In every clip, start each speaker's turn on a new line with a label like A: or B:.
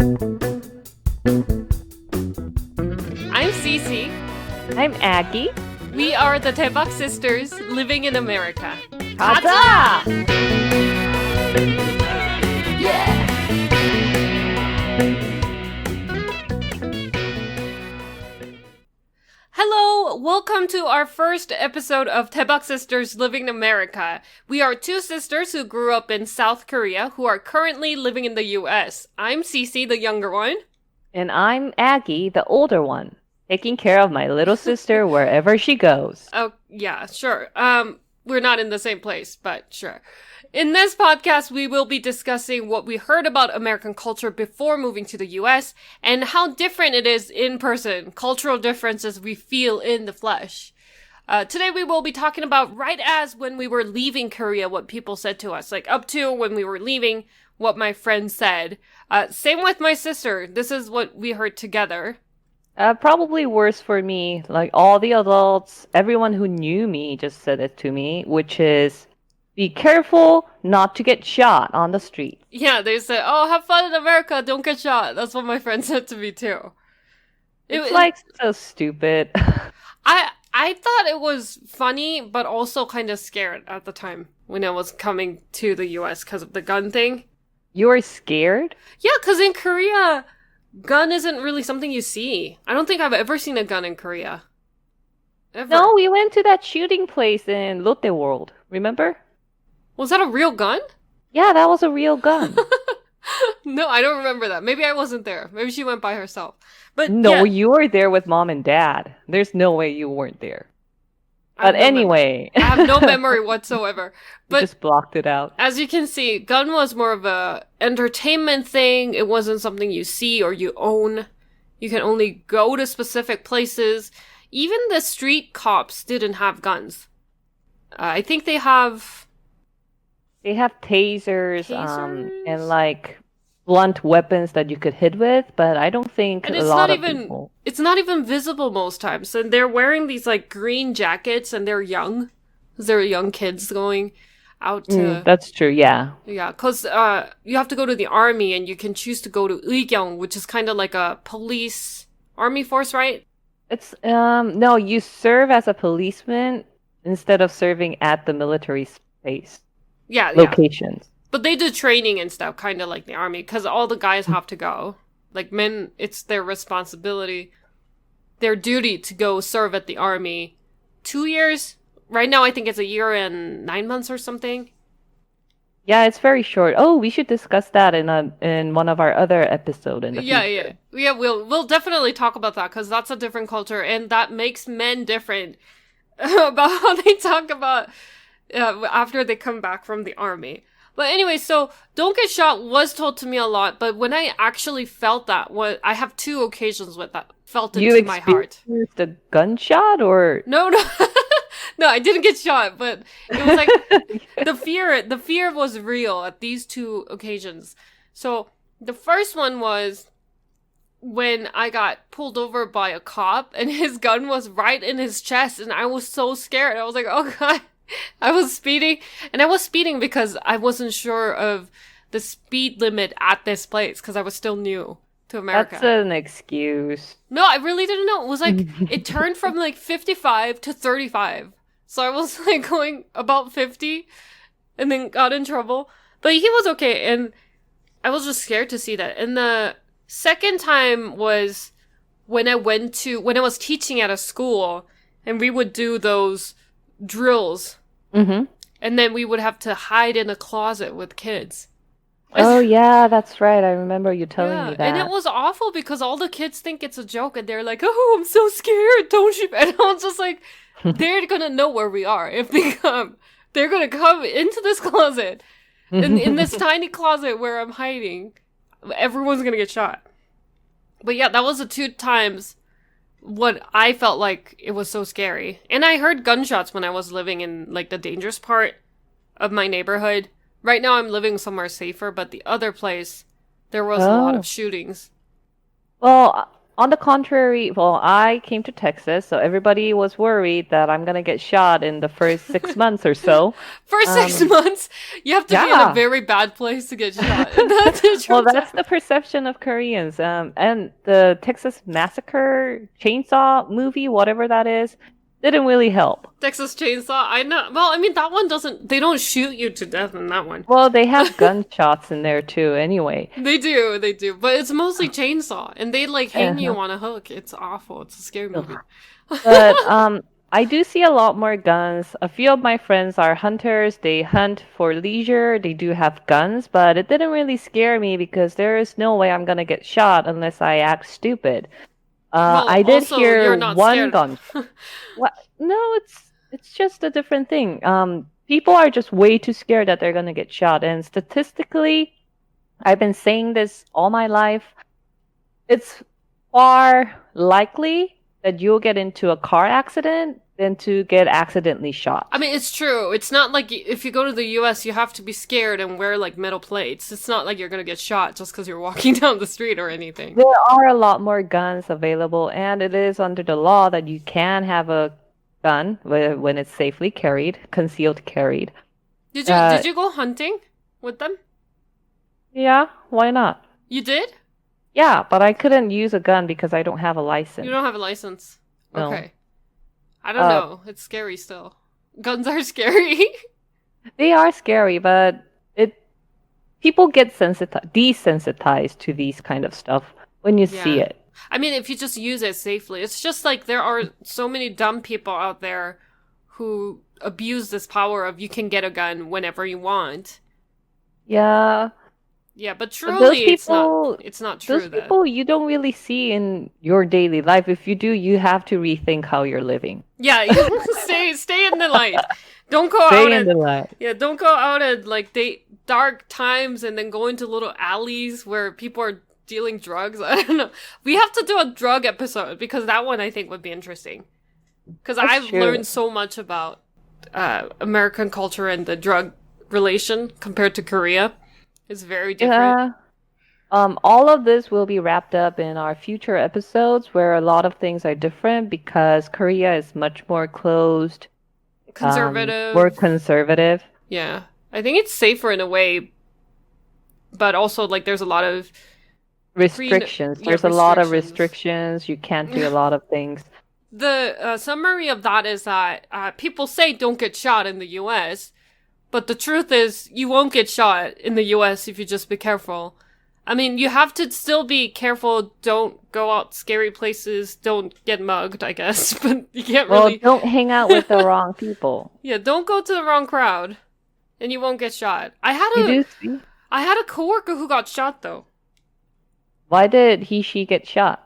A: I'm Cece.
B: I'm Aggie.
A: We are the Daebak sisters living in America.
B: 가자! Yeah!
A: Hello, welcome to our first episode of Daebak Sisters Living in America. We are two sisters who grew up in South Korea who are currently living in the US. I'm Cece, the younger one.
B: And I'm Aggie, the older one, taking care of my little sister wherever she goes.
A: Oh, yeah, sure. We're not in the same place, but sure. In this podcast, we will be discussing what we heard about American culture before moving to the US and how different it is in person, cultural differences we feel in the flesh. Today, we will be talking about right as when we were leaving Korea, what people said to us, like up to when we were leaving, what my friends said. Same with my sister. This is what we heard together.
B: Probably worse for me. Like all the adults, everyone who knew me just said it to me, which is be careful not to get shot on the street.
A: Yeah, they said, oh, have fun in America, don't get shot. That's what my friend said to me too.
B: It's like so stupid.
A: I thought it was funny, but also kind of scared at the time when I was coming to the US because of the gun thing.
B: You were scared?
A: Yeah, because in Korea, gun isn't really something you see. I don't think I've ever seen a gun in Korea. Ever.
B: No, we went to that shooting place in Lotte World. Remember?
A: Was that a real gun?
B: Yeah, that was a real gun.
A: No, I don't remember that. Maybe I wasn't there. Maybe she went by herself. But
B: no,
A: yeah.
B: You were there with mom and dad. There's no way you weren't there. But
A: anyway. I have no memory whatsoever. But
B: you just blocked it out.
A: As you can see, gun was more of a entertainment thing. It wasn't something you see or you own. You can only go to specific places. Even the street cops didn't have guns. I think they have...
B: They have tasers? And like blunt weapons that you could hit with, but I don't think
A: and
B: a lot of people...
A: It's not even visible most times. And they're wearing these like green jackets and they're young. They're young kids going out to...
B: that's true, yeah.
A: Yeah, because you have to go to the army and you can choose to go to Uigyong, which is kind of like a police army force, right?
B: It's, no, you serve as a policeman instead of serving at the military space.
A: Yeah,
B: locations.
A: Yeah. But they do training and stuff, kind of like the army, because all the guys have to go. Like men, it's their responsibility, their duty to go serve at the army. 2 years? Right now, I think it's a year and 9 months or something.
B: Yeah, it's very short. Oh, we should discuss that in one of our other episodes in the future.
A: Yeah. We'll definitely talk about that, because that's a different culture, and that makes men different about how they talk about... after they come back from the army. But anyway, so don't get shot was told to me a lot, but when I actually felt that, I have two occasions with that felt it to my heart.
B: You experienced a gunshot or?
A: No. No, I didn't get shot, but it was like the fear was real at these two occasions. So the first one was when I got pulled over by a cop and his gun was right in his chest and I was so scared. I was like, oh God. I was speeding, and I was speeding because I wasn't sure of the speed limit at this place because I was still new to America.
B: That's an excuse.
A: No, I really didn't know. It was like, it turned from like 55 to 35. So I was like going about 50 and then got in trouble. But he was okay, and I was just scared to see that. And the second time was when I was teaching at a school, and we would do those drills.
B: Mm-hmm.
A: And then we would have to hide in a closet with kids.
B: Oh yeah, that's right. I remember you telling me that.
A: And it was awful because all the kids think it's a joke and they're like, oh, I'm so scared, don't shoot. And I was just like, they're gonna know where we are if they come. They're gonna come into this closet. In this tiny closet where I'm hiding. Everyone's gonna get shot. But yeah, that was the two times what I felt like it was so scary. And I heard gunshots when I was living in like the dangerous part of my neighborhood. Right now I'm living somewhere safer, but the other place, there was a lot of shootings.
B: Well, On the contrary, well, I came to Texas, so everybody was worried that I'm gonna get shot in the first 6 months or so.
A: For six
B: Um,
A: months, you have to be in a
B: yeah.
A: very bad place to get shot. And that's what
B: Well,
A: turns
B: that's
A: out.
B: the perception of Koreans. And the Texas Massacre Chainsaw movie, whatever that is, didn't really help.
A: Texas Chainsaw, I know. Well, I mean, that one doesn't. They don't shoot you to death in that one.
B: Well, they have gunshots in there too, anyway.
A: They do. But it's mostly chainsaw. And they, like, hang you
B: Uh-huh.
A: on a hook. It's awful. It's a scary movie.
B: Ugh. But I do see a lot more guns. A few of my friends are hunters. They hunt for leisure. They do have guns, but it didn't really scare me because there is no way I'm gonna get shot unless I act stupid.
A: Well,
B: I did
A: also,
B: hear
A: you're not
B: one
A: scared.
B: gun. What? No, it's just a different thing. People are just way too scared that they're gonna get shot, and statistically, I've been saying this all my life. It's far likely that you'll get into a car accident than to get accidentally
A: I
B: shot.
A: mean, it's true. It's not like if you go to the US, you have to be scared and wear, like, metal plates. It's not like you're gonna get shot just because you're walking down the street or anything.
B: There are a lot more guns available, and it is under the law that you can have a gun when it's safely carried, concealed carried. Uh,
A: Did you go hunting with them?
B: yeah, why not?
A: You did?
B: Yeah, but I couldn't use a gun because I don't have a
A: You
B: license.
A: don't have a license.
B: No.
A: Okay. I don't
B: Uh,
A: know. It's scary still. Guns are scary.
B: they are scary, but it people get desensitized to these kind of stuff when you see
A: Yeah.
B: it.
A: I mean, if you just use it safely. It's just like there are so many dumb people out there who abuse this power of you can get a gun whenever you want.
B: Yeah,
A: Yeah, but
B: but those
A: truly
B: people,
A: it's not
B: those
A: true though.
B: people you don't really see in your daily life. If you do, you have to rethink how you're living.
A: Yeah, stay in the light. Don't go out
B: Stay in
A: at
B: the light.
A: Yeah, don't go out at like dark times and then go into little alleys where people are dealing drugs. I don't know. We have to do a drug episode because that one I think would be interesting. Because
B: That's
A: I've
B: true.
A: learned so much about American culture and the drug relation compared to Korea. It's very different.
B: Yeah. All of this will be wrapped up in our future episodes where a lot of things are different because Korea is much more closed, more
A: Conservative.
B: conservative.
A: Yeah. I think it's safer in a way, but also like there's a lot of
B: Restrictions.
A: yeah,
B: There's a lot of
A: restrictions.
B: restrictions. You can't do a lot of things.
A: The summary of that is that people say don't get shot in the US, but the truth is you won't get shot in the US if you just be careful. I mean, you have to still be careful. Don't go out scary places. Don't get mugged, I guess. But you can't
B: Well,
A: really.
B: don't hang out with the wrong people.
A: Yeah, don't go to the wrong crowd, and you won't get shot.
B: You do see?
A: I had a coworker who got shot though.
B: Why did she get shot?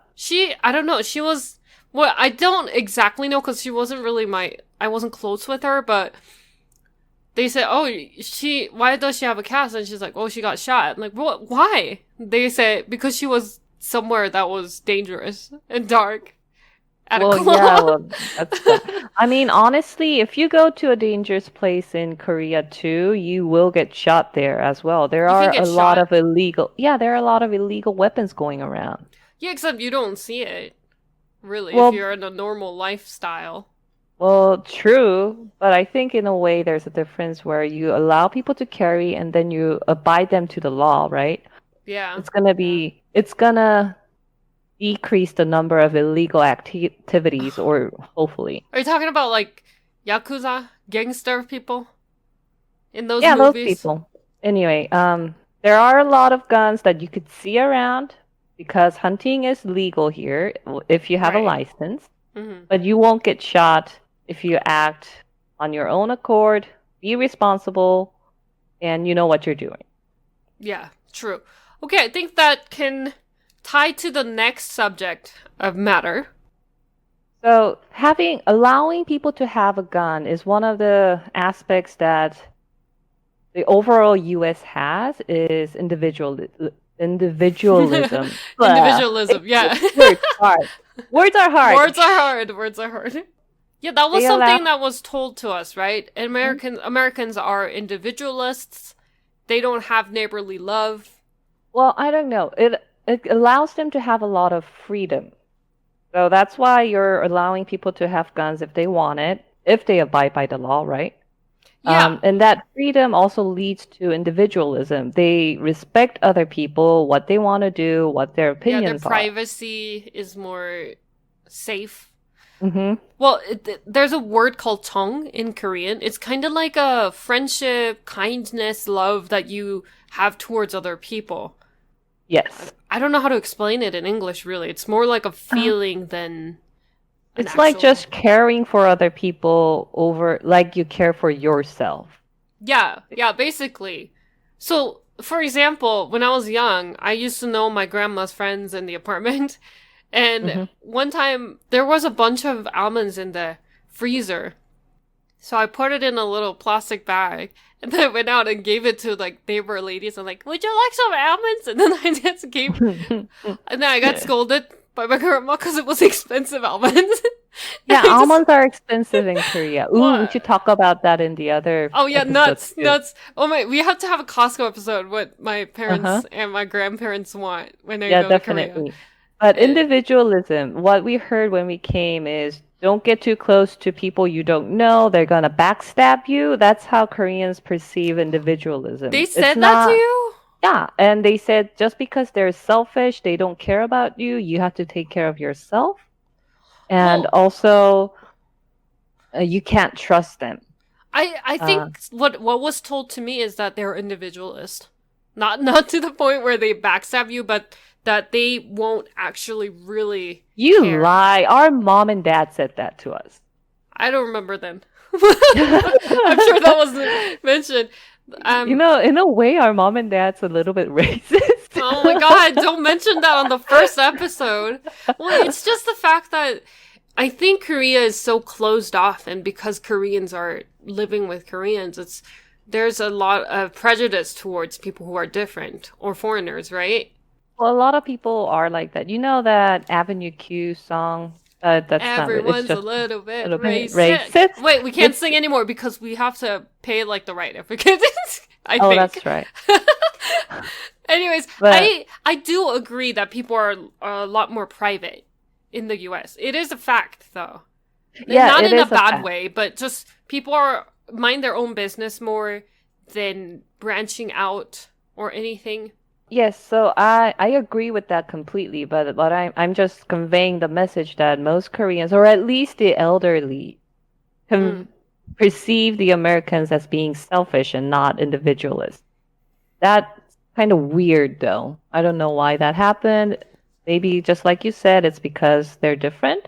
A: I don't know. She was. Well, I don't exactly know because she wasn't really I wasn't close with her, but they said, "Oh, why does she have a cast?" And she's like, "Oh, she got shot." I'm like, "What? Why?" They said because she was somewhere that was dangerous and dark at a
B: Well, yeah,
A: club.
B: well, that's I mean, honestly, if you go to a dangerous place in Korea too, you will get shot there as well. There
A: You can
B: are
A: get
B: a lot
A: shot.
B: of illegal, yeah, there are a lot of illegal weapons going around.
A: Yeah, except you don't see it really if
B: Well,
A: you're in a normal lifestyle.
B: well, true, but I think in a way there's a difference where you allow people to carry and then you abide them to the law, right?
A: Yeah.
B: It's gonna decrease the number of illegal activities, or hopefully.
A: Are you talking about like yakuza gangster people in those
B: Yeah, those
A: movies?
B: people. Anyway, there are a lot of guns that you could see around because hunting is legal here if you have a
A: Right.
B: license,
A: Hmm.
B: but you won't get shot if you act on your own accord, be responsible, and you know what you're doing.
A: Yeah, true. Okay, I think that can tie to the next subject of matter.
B: So, allowing people to have a gun is one of the aspects that the overall US has is individualism. Blah.
A: Individualism, yeah.
B: Words hard. Words are hard.
A: Words are hard. Words are hard. Yeah, that was
B: They allow.
A: something that was told to us, right? Americans are individualists. They don't have neighborly love.
B: Well, I don't know. It allows them to have a lot of freedom. So that's why you're allowing people to have guns if they want it, if they abide by the law, right?
A: Yeah,
B: And that freedom also leads to individualism. They respect other people, what they want to do, what their
A: yeah, their
B: opinions are.
A: privacy is more safe.
B: Hmm.
A: Well, there's a word called tong in Korean. It's kind of like a friendship, kindness, love that you have towards other people.
B: Yes.
A: I don't know how to explain it in English, really. It's more like a
B: Uh,
A: feeling than an
B: It's like
A: actual.
B: just caring for other people over like you care for yourself.
A: Yeah, yeah, basically. So, for example, when I was young, I used to know my grandma's friends in the apartment. And
B: Hmm.
A: one time, there was a bunch of almonds in the freezer. So I put it in a little plastic bag. And then I went out and gave it to, like, neighbor ladies. I'm like, would you like some almonds? And then I just gave. And then I got scolded by my grandma because it was expensive almonds. And
B: Yeah,
A: I just.
B: almonds are expensive in Korea. Ooh, we should
A: What?
B: talk about that in the other
A: Oh yeah,
B: episode
A: nuts,
B: too.
A: nuts. Oh my, we have to have a Costco episode. What my
B: Uh-huh.
A: parents and my grandparents want when they
B: Yeah,
A: go to Korea.
B: definitely. But
A: Uh,
B: individualism, what we heard when we came is don't get too close to people you don't know. They're gonna backstab you. That's how Koreans perceive
A: they
B: individualism. It's
A: said that to
B: not,
A: you?
B: yeah. And they said just because they're selfish, they don't care about you, you have to take care of yourself. And
A: Well,
B: also, you can't trust them.
A: I
B: Uh,
A: think what was told to me is that they're individualist. Not to the point where they backstab you, but that they won't actually really
B: you
A: care.
B: lie. Our mom and dad said that to us.
A: I don't remember then. I'm sure that wasn't mentioned. Um,
B: In a way, our mom and dad's a little bit racist.
A: Oh my god, don't mention that on the first episode. Well, it's just the fact that I think Korea is so closed off, and because Koreans are living with Koreans, there's a lot of prejudice towards people who are different or foreigners, right?
B: Well, a lot of people are like that. You know that Avenue Q song? That's not. It's
A: Everyone's a
B: just
A: little
B: a
A: bit
B: little bit
A: racist.
B: racist.
A: Wait, we can't
B: It's
A: sing anymore because we have to pay like the right because I
B: oh,
A: think.
B: that's right.
A: Anyways,
B: But
A: I do agree that people are a lot more private in the US. It is a fact though.
B: yeah,
A: Not
B: it
A: in a
B: is a
A: bad
B: fact.
A: way, but just people are mind their own business more than branching out or anything.
B: Yes, so I agree with that completely. But I'm just conveying the message that most Koreans, or at least the elderly,
A: Mm.
B: can perceive the Americans as being selfish and not individualist. That's kind of weird, though. I don't know why that happened. Maybe just like you said, it's because they're different.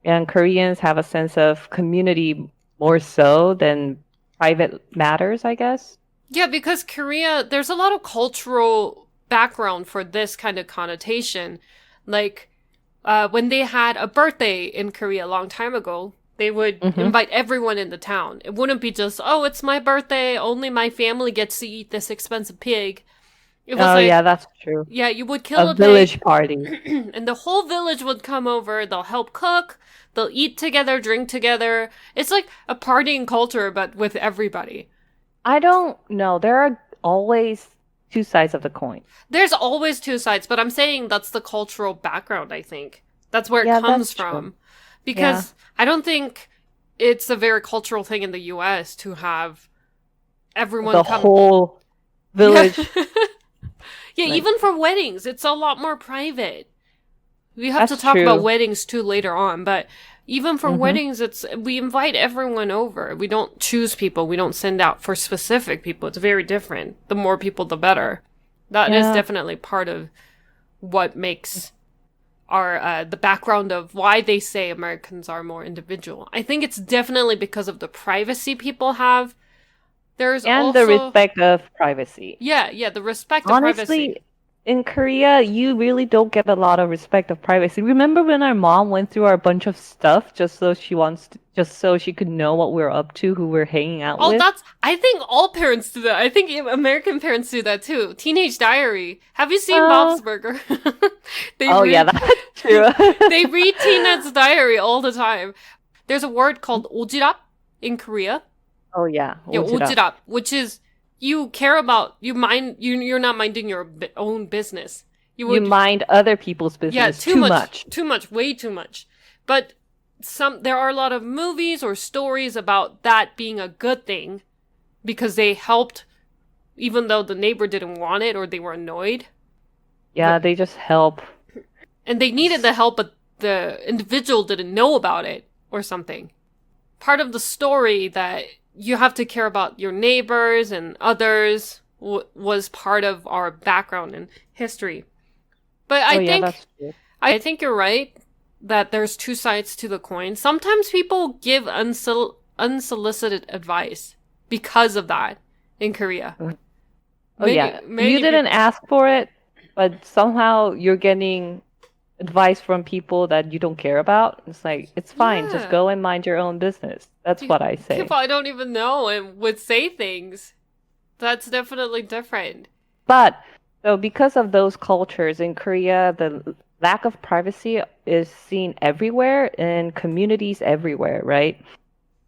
B: And Koreans have a sense of community more so than private matters, I guess.
A: Yeah, because Korea, there's a lot of cultural background for this kind of connotation. Like, when they had a birthday in Korea a long time ago, they would
B: Hmm.
A: invite everyone in the town. It wouldn't be just, oh, it's my birthday, only my family gets to eat this expensive pig. It was
B: Oh, yeah,
A: like,
B: that's true.
A: yeah, you would kill
B: A
A: a pig,
B: village party.
A: and the whole village would come over. They'll help cook, they'll eat together, drink together. It's like a partying culture, but with everybody.
B: I don't know. There are always two sides of the coin.
A: There's always two sides, but I'm saying that's the cultural background, I think. That's where it
B: Yeah,
A: comes
B: that's true.
A: from.
B: Yeah.
A: Because I don't think it's a very cultural thing in the US to have everyone
B: The
A: come.
B: whole
A: Yeah.
B: village,
A: Yeah,
B: like,
A: even for weddings, it's a lot more private. We have to
B: that's
A: talk about
B: true.
A: weddings too later on, but even for
B: Hmm.
A: weddings, we invite everyone over. We don't choose people. We don't send out for specific people. It's very different. The more people, the better. That is
B: Yeah.
A: definitely part of what makes our the background of why they say Americans are more individual. I think it's definitely because of the privacy people have. There's
B: And the
A: also
B: respect of privacy.
A: yeah, the respect of privacy.
B: Honestly, in Korea, you really don't get a lot of respect of privacy. Remember when our mom went through our bunch of stuff just so she could know what we're up to, who we're hanging out
A: Oh,
B: with?
A: I think all parents do that. I think American parents do that too. Teenage Diary. Have you seen
B: Uh,
A: Bob's Burger? they
B: oh yeah,
A: read
B: that's true.
A: they read Teenage Diary all the time. There's a word called ojirap in Korea.
B: Oh yeah,
A: Yeah,
B: ojira.
A: ojirap, which is you care about you mind you're not minding your own business.
B: You mind other people's business too much.
A: Too much, way too much. But there are a lot of movies or stories about that being a good thing because they helped even though the neighbor didn't want it or they were annoyed.
B: Yeah, they just help.
A: And they needed the help, but the individual didn't know about it or something. Part of the story that you have to care about your neighbors and others was part of our background and history. But I think you're right that there's two sides to the coin. Sometimes people give unsolicited advice because of that in Korea.
B: You didn't ask for it, but somehow you're getting advice from people that you don't care about. It's like, it's fine. Just go and mind your own business. That's what I say.
A: People I don't even know and would say things. That's definitely different.
B: But so because of those cultures in Korea, the lack of privacy is seen everywhere in communities everywhere, right?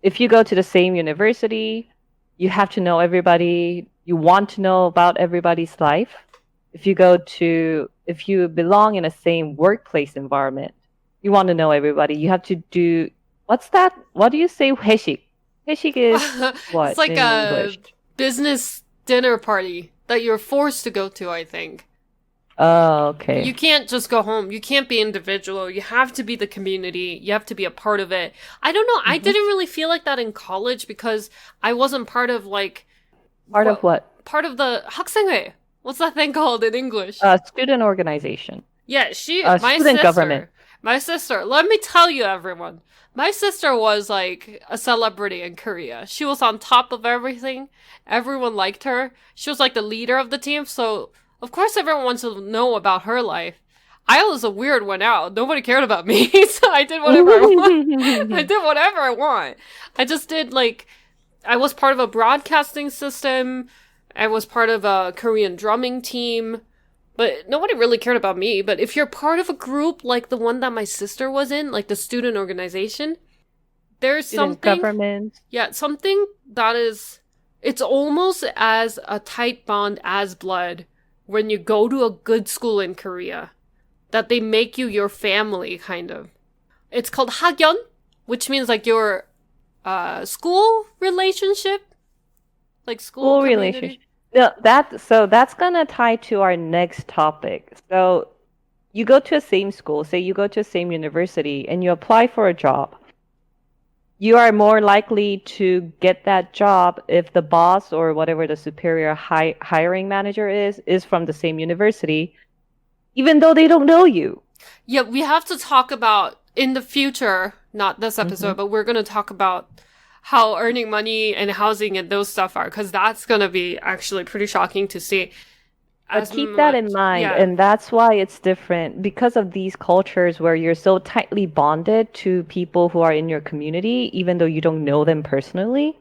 B: If you go to the same university, you have to know everybody. You want to know about everybody's life. If you belong in the same workplace environment, you want to know everybody. You have to do, what's that? What do you say? 회식. 회식 is what?
A: It's like
B: in English?
A: Business dinner party that you're forced to go to, I think.
B: Oh, okay.
A: You can't just go home. You can't be individual. You have to be the community. You have to be a part of it. I don't know. I didn't really feel like that in college because I wasn't part of like...
B: Part of what?
A: Part of the 학생회. What's that thing called in English?
B: Student organization.
A: Yeah,
B: government.
A: My sister, let me tell you everyone. My sister was like a celebrity in Korea. She was on top of everything. Everyone liked her. She was like the leader of the team, so of course everyone wants to know about her life. I was a weird one out. Nobody cared about me, so I did whatever I want. I did whatever I want. I just did I was part of a broadcasting system. I was part of a Korean drumming team, but nobody really cared about me. But if you're part of a group like the one that my sister was in, like the student organization, there's something...
B: government.
A: Yeah, something that is... It's almost as a tight bond as blood when you go to a good school in Korea. That they make you your family, kind of. It's called 학연, which means like your school relationship. Like school relationship.
B: Yeah, that's gonna tie to our next topic. So you go to a same school, say you go to a same university, and you apply for a job. You are more likely to get that job if the boss or whatever the superior hiring manager is from the same university, even though they don't know you.
A: Yeah, we have to talk about in the future, not this episode, but we're gonna talk about how earning money and housing and those stuff are, because that's going to be actually pretty shocking to see.
B: But keep that in mind, and that's why it's different, because of these cultures where you're so tightly bonded to people who are in your community, even though you don't know them personally.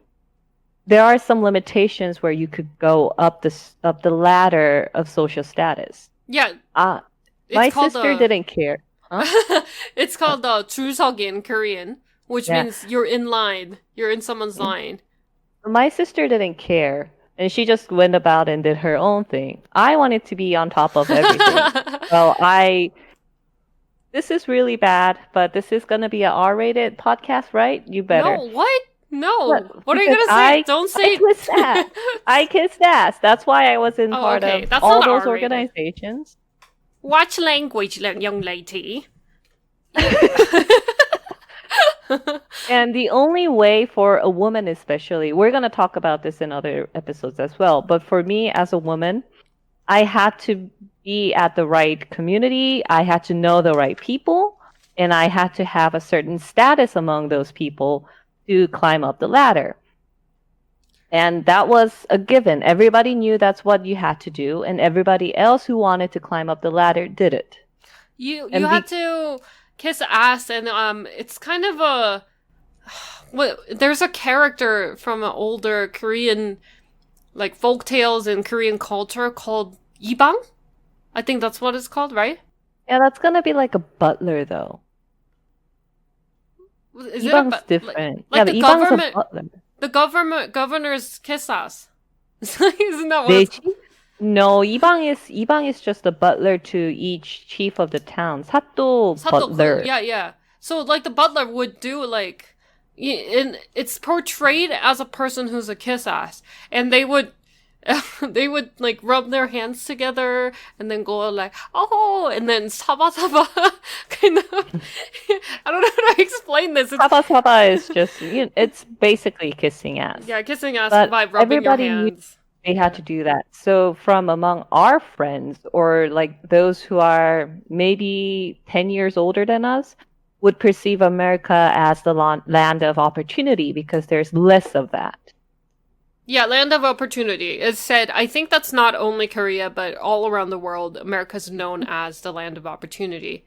B: There are some limitations where you could go up the ladder of social status.
A: Yeah.
B: My sister didn't care. Huh?
A: It's called 줄서기 in Korean. Which means you're in line. You're in someone's line.
B: My sister didn't care. And she just went about and did her own thing. I wanted to be on top of everything. Well, this is really bad, but this is going to be an R-rated podcast, right? You better.
A: No, what? No. What are you going to say? Don't say...
B: I kissed ass. That's why I was in part of
A: That's
B: all those organizations.
A: Watch language, young lady.
B: And the only way for a woman especially, we're going to talk about this in other episodes as well, but for me as a woman, I had to be at the right community, I had to know the right people, and I had to have a certain status among those people to climb up the ladder. And that was a given. Everybody knew that's what you had to do, and everybody else who wanted to climb up the ladder did it.
A: You had to kiss ass, and it's kind of a... there's a character from an older Korean, like, folk tales in Korean culture called Ibang? I think that's what it's called, right?
B: Yeah, that's gonna be like a butler, though. Ibang's different.
A: Like
B: the
A: Ibang's
B: a butler.
A: The governors kiss us. Isn't that what
B: Deji? No, 이방 is just a butler to each chief of the town. 사또
A: Sato,
B: butler.
A: yeah, yeah. So like the butler would do like, and it's portrayed as a person who's a kiss ass, and they would. They would like rub their hands together and then go like oh and then saba saba kind of I don't know how to explain this. It's,
B: 사바 is just it's basically kissing ass.
A: yeah, kissing ass
B: But
A: by rubbing your
B: everybody knew
A: hands.
B: they had to do that. So from among our friends or like those who are maybe 10 years older than us would perceive America as the land of opportunity because there's less of that.
A: Yeah, land of opportunity is said. I think that's not only Korea, but all around the world, America's known as the land of opportunity.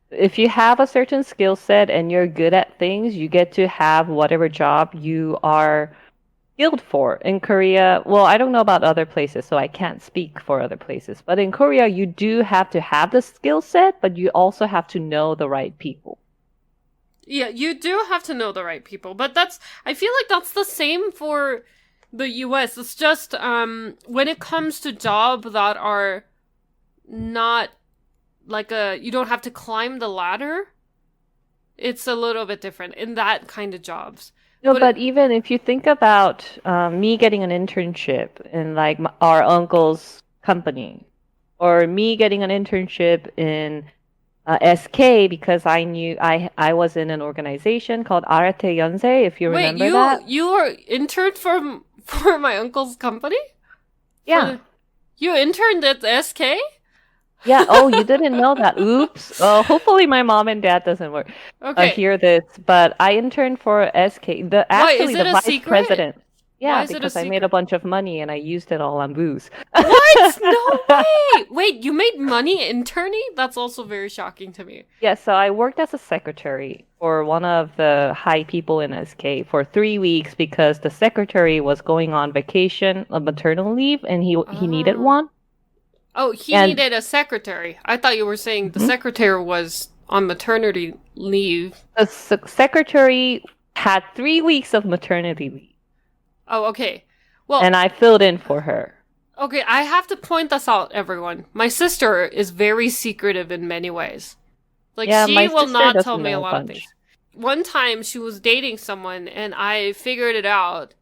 B: If you have a certain skill set and you're good at things, you get to have whatever job you are skilled for. In Korea, well, I don't know about other places, so I can't speak for other places. But in Korea, you do have to have the skill set, but you also have to know the right people.
A: Yeah, you do have to know the right people, but I feel like that's the same for the US. It's just when it comes to jobs that are not like you don't have to climb the ladder, it's a little bit different in that kind of jobs.
B: No, but even if you think about me getting an internship in like our uncle's company, or me getting an internship in SK because I knew I was in an organization called Arate Yonsei, if you remember that.
A: You were interned for my uncle's company?
B: Yeah.
A: You interned at SK?
B: Yeah. Oh, you didn't know that. Oops. Hopefully my mom and dad doesn't hear this. But I interned for SK. The vice
A: secret?
B: president. Yeah,
A: Why is
B: because
A: it a
B: I made a bunch of money and I used it all on booze.
A: What? No way! Wait, you made money interning? That's also very shocking to me.
B: Yeah, so I worked as a secretary for one of the high people in SK for 3 weeks because the secretary was going on vacation, a maternal leave, and he needed one.
A: Oh, he needed a secretary. I thought you were saying the secretary was on maternity leave.
B: The secretary had 3 weeks of maternity leave.
A: Oh, okay. Well,
B: and I filled in for her.
A: Okay, I have to point this out, everyone. My sister is very secretive in many ways. Like, yeah, she will not tell me a lot of things. One time, she was dating someone, and I figured it out.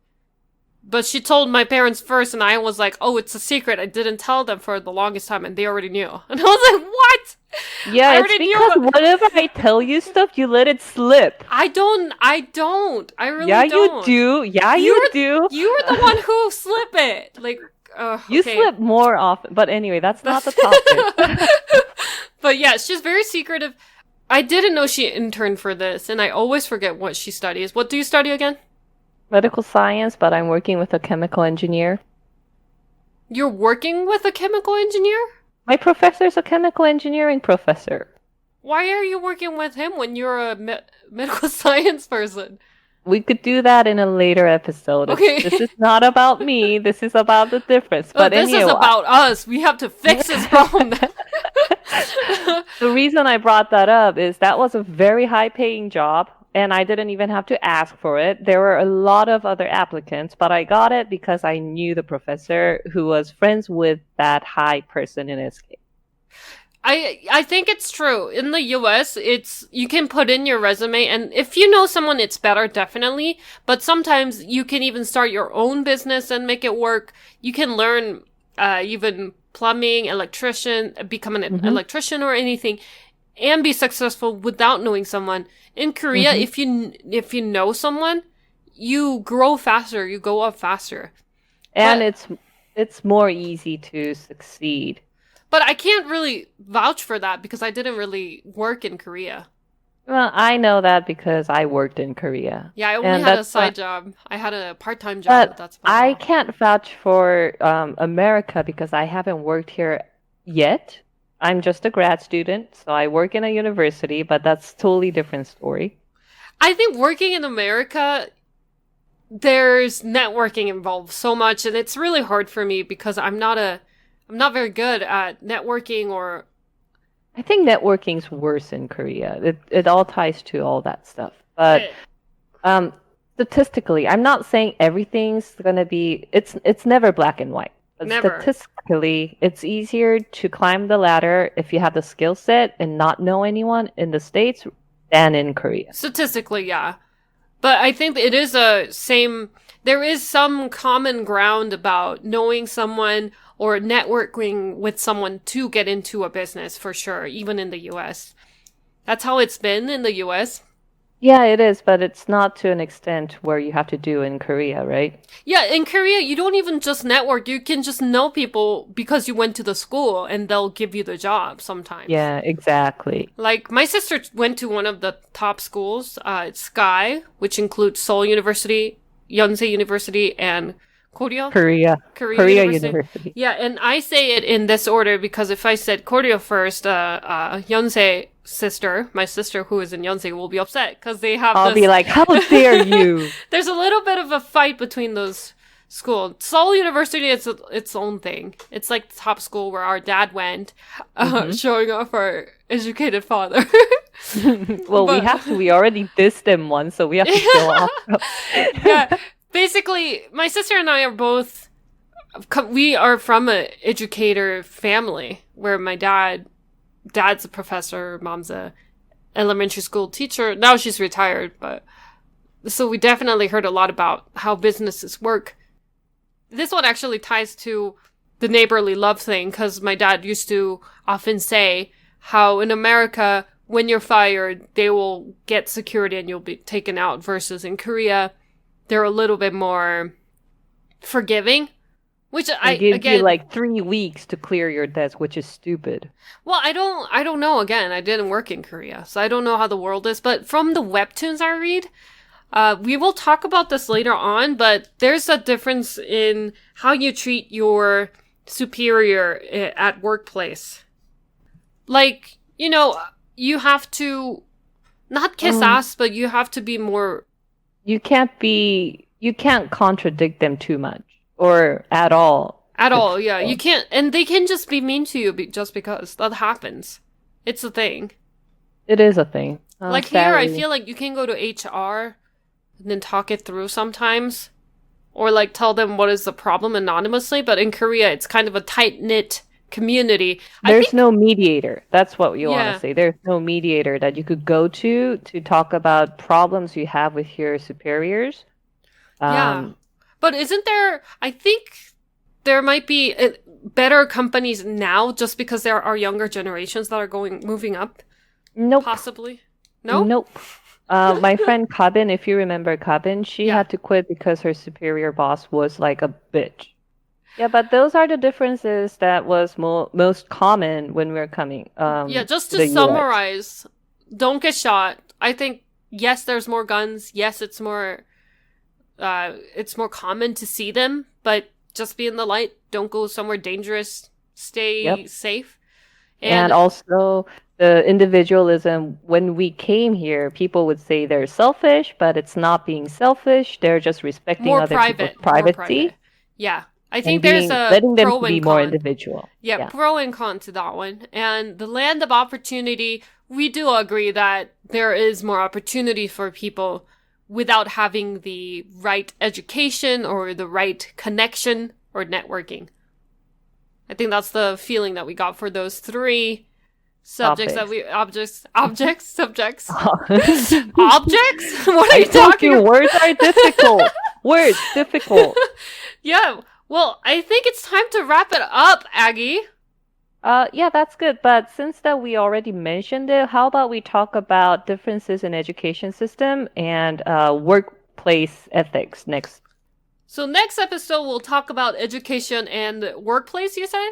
A: But she told my parents first, and I was like, oh, it's a secret. I didn't tell them for the longest time, and they already knew. And I was like, what?
B: Yeah, it's because whenever I tell you stuff, you let it slip.
A: I don't. I really don't.
B: Yeah, you do. Yeah, you do.
A: You're the one who slip it. Like,
B: you slip more often. But anyway, that's not the topic.
A: But yeah, she's very secretive. I didn't know she interned for this, and I always forget what she studies. What do you study again?
B: Medical science, but I'm working with a chemical engineer.
A: You're working with a chemical engineer?
B: My professor's a chemical engineering professor.
A: Why are you working with him when you're a medical science person?
B: We could do that in a later episode.
A: Okay.
B: This is not about me. This is about the difference. But
A: this is about us. We have to fix this problem.
B: The reason I brought that up is that was a very high-paying job. And I didn't even have to ask for it. There were a lot of other applicants, but I got it because I knew the professor who was friends with that high person in SK.
A: I think it's true. In the US, you can put in your resume, and if you know someone, it's better, definitely. But sometimes you can even start your own business and make it work. You can learn even plumbing, electrician, become an electrician or anything, and be successful without knowing someone. In Korea, if you know someone, you grow faster, you go up faster.
B: And it's more easy to succeed.
A: But I can't really vouch for that because I didn't really work in Korea.
B: Well, I know that because I worked in Korea.
A: Yeah, I only had a side job. I had a part-time job, but that's about
B: I can't vouch for America because I haven't worked here yet. I'm just a grad student, so I work in a university, but that's a totally different story.
A: I think working in America, there's networking involved so much, and it's really hard for me because I'm not very good at networking or...
B: I think networking's worse in Korea. It all ties to all that stuff. But statistically, I'm not saying everything's going to be... It's never black and white. But
A: Never.
B: statistically, it's easier to climb the ladder if you have the skill set and not know anyone in the States than in Korea.
A: Statistically, yeah. But I think it is there is some common ground about knowing someone or networking with someone to get into a business for sure, even in the US. That's how it's been in the US.
B: Yeah, it is, but it's not to an extent where you have to do in Korea, right?
A: Yeah, in Korea, you don't even just network. You can just know people because you went to the school and they'll give you the job sometimes.
B: Yeah, exactly.
A: Like, my sister went to one of the top schools. It's Sky, which includes Seoul University, Yonsei University, and Korea. Korea
B: Korea
A: University.
B: University.
A: Yeah, and I say it in this order because if I said Korea first, Yonsei sister, my sister who is in Yonsei, will be upset because they have
B: I'll be like, how dare you?
A: There's a little bit of a fight between those schools. Seoul University is its own thing. It's like the top school where our dad went, showing off our educated father.
B: Well, we already dissed them once, so we have to show off.
A: Yeah. Basically, my sister and I we are from an educator family where my dad's a professor, mom's a elementary school teacher. Now she's retired, but so we definitely heard a lot about how businesses work. This one actually ties to the neighborly love thing because my dad used to often say how in America, when you're fired, they will get security and you'll be taken out versus in Korea, they're a little bit more forgiving, which I
B: give you like 3 weeks to clear your debts, which is stupid.
A: Well, I don't know. Again, I didn't work in Korea, so I don't know how the world is. But from the webtoons I read, we will talk about this later on. But there's a difference in how you treat your superior at workplace. Like, you have to not kiss ass, but you have to be more.
B: You can't contradict them too much or at all.
A: At all, yeah. You can't, and they can just be mean to you just because that happens. It's a thing.
B: It is a thing.
A: Like here, I feel like you can go to HR and then talk it through sometimes, or like tell them what is the problem anonymously. But in Korea, it's kind of a tight-knit community.
B: There's no mediator. That's what you want to say. There's no mediator that you could go to talk about problems you have with your superiors.
A: Yeah. But isn't there, I think there might be better companies now just because there are younger generations that are moving up?
B: Nope.
A: Possibly. No?
B: Nope. My friend Kabin, if you remember Kabin, she had to quit because her superior boss was like a bitch. Yeah, but those are the differences that was most common when we were coming.
A: Just to summarize, don't get shot. I think, yes, there's more guns. Yes, it's more common to see them, but just be in the light. Don't go somewhere dangerous. Stay safe.
B: And also the individualism. When we came here, people would say they're selfish, but it's not being selfish. They're just respecting other people's privacy.
A: Yeah. I think there's
B: letting them be more individual.
A: Yeah, pro and con to that one. And the land of opportunity, we do agree that there is more opportunity for people without having the right education or the right connection or networking. I think that's the feeling that we got for those 3 subjects objects? Objects? What are you talking about?
B: Words are difficult. Words, difficult.
A: Yeah. Well, I think it's time to wrap it up, Aggie.
B: Yeah, that's good. But since that we already mentioned it, how about we talk about differences in education system and workplace ethics next?
A: So next episode, we'll talk about education and workplace, you said?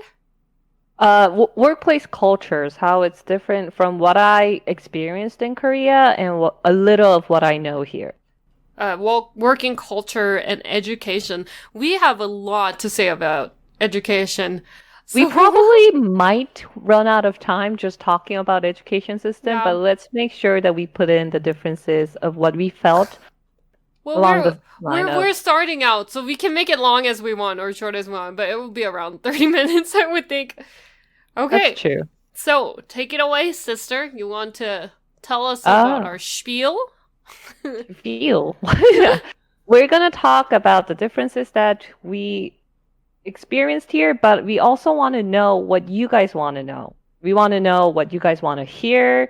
B: Workplace cultures, how it's different from what I experienced in Korea and a little of what I know here.
A: Working culture and education. We have a lot to say about education.
B: We probably might run out of time just talking about education system, but let's make sure that we put in the differences of what we felt.
A: Well, we're starting out, so we can make it long as we want or short as we want, but it will be around 30 minutes, I would think. Okay.
B: That's true.
A: So, take it away, sister. You want to tell us about our spiel?
B: We're going to talk about the differences that we experienced here, but we also want to know what you guys want to know. We want to know what you guys want to hear.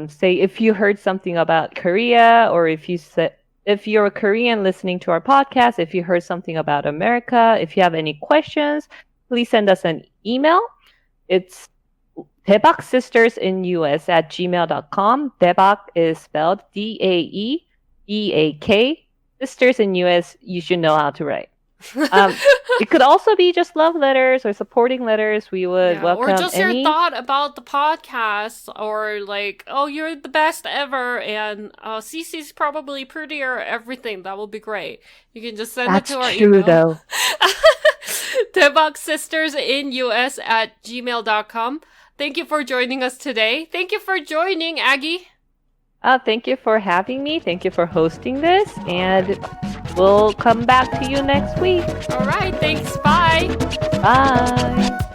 B: Say if you heard something about Korea, or if you're a Korean listening to our podcast, if you heard something about America, if you have any questions, please send us an email. It's daebaksistersinus@gmail.com. Daebak is spelled Daebaek. Sisters in US, you should know how to write. It could also be just love letters or supporting letters. We would welcome
A: or just
B: any.
A: your thought about the podcast, or like, oh, you're the best ever, and Cece's probably prettier, everything. That would be great. You can just send it to our email.
B: That's true, though.
A: daebaksistersinus@gmail.com. Thank you for joining us today. Thank you for joining, Aggie.
B: Thank you for having me. Thank you for hosting this. And we'll come back to you next week.
A: All right. Thanks. Bye.
B: Bye.